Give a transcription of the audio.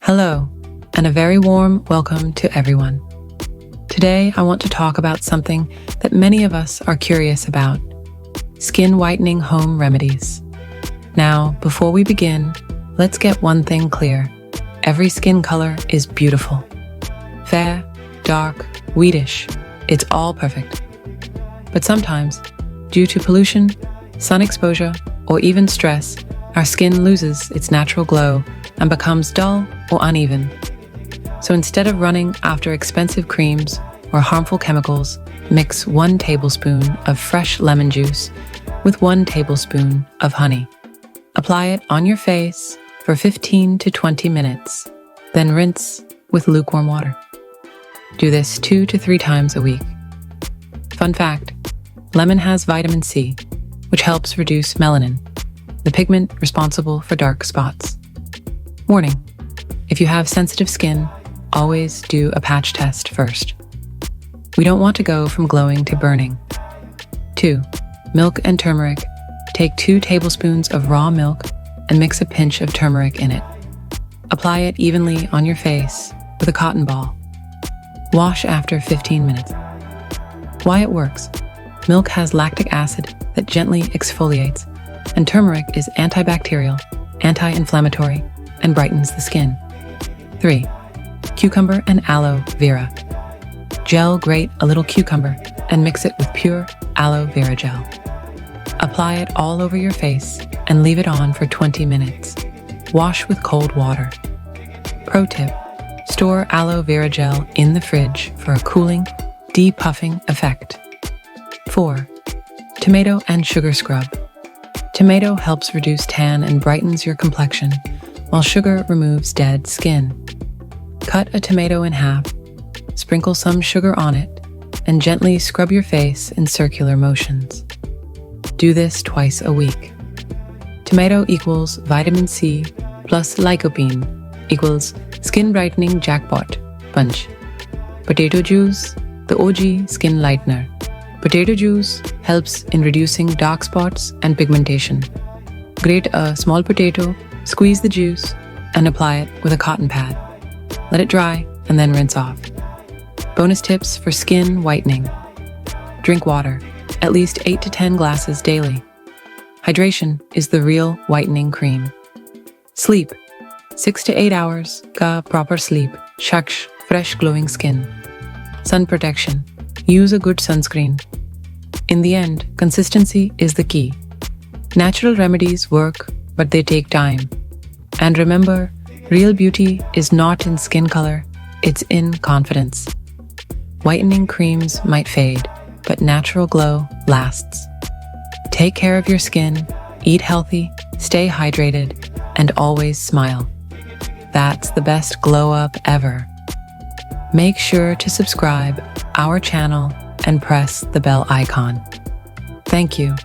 Hello, and a very warm welcome to everyone. Today, I want to talk about something that many of us are curious about: skin whitening home remedies. Now, before we begin, let's get one thing clear. Every skin color is beautiful. Fair, dark, wheatish, it's all perfect. But sometimes, due to pollution, sun exposure, or even stress, our skin loses its natural glow and becomes dull or uneven. So instead of running after expensive creams or harmful chemicals, mix 1 tablespoon of fresh lemon juice with 1 tablespoon of honey. Apply it on your face for 15 to 20 minutes, then rinse with lukewarm water. Do this 2 to 3 times a week. Fun fact, lemon has vitamin C, which helps reduce melanin, the pigment responsible for dark spots. Warning: if you have sensitive skin, always do a patch test first. We don't want to go from glowing to burning. 2. Milk and turmeric. Take 2 tablespoons of raw milk and mix a pinch of turmeric in it. Apply it evenly on your face with a cotton ball. Wash after 15 minutes. Why it works: milk has lactic acid that gently exfoliates, and turmeric is antibacterial, anti-inflammatory, and brightens the skin. 3. Cucumber and aloe vera. Gel grate a little cucumber and mix it with pure aloe vera gel. Apply it all over your face and leave it on for 20 minutes. Wash with cold water. Pro tip: store aloe vera gel in the fridge for a cooling, depuffing effect. 4. Tomato and sugar scrub. Tomato helps reduce tan and brightens your complexion, while sugar removes dead skin. Cut a tomato in half, sprinkle some sugar on it, and gently scrub your face in circular motions. Do this twice a week. Tomato equals vitamin C plus lycopene equals skin brightening jackpot punch. Potato juice, the OG skin lightener. Potato juice helps in reducing dark spots and pigmentation. Grate a small potato, squeeze the juice, and apply it with a cotton pad. Let it dry and then rinse off. Bonus tips for skin whitening: drink water, at least 8 to 10 glasses daily. Hydration is the real whitening cream. Sleep, 6 to 8 hours ka proper sleep, shaksh, fresh glowing skin. Sun protection, use a good sunscreen. In the end, consistency is the key. Natural remedies work, but they take time. And remember, real beauty is not in skin color, it's in confidence. Whitening creams might fade, but natural glow lasts. Take care of your skin, eat healthy, stay hydrated, and always smile. That's the best glow up ever. Make sure to subscribe our channel and press the bell icon. Thank you.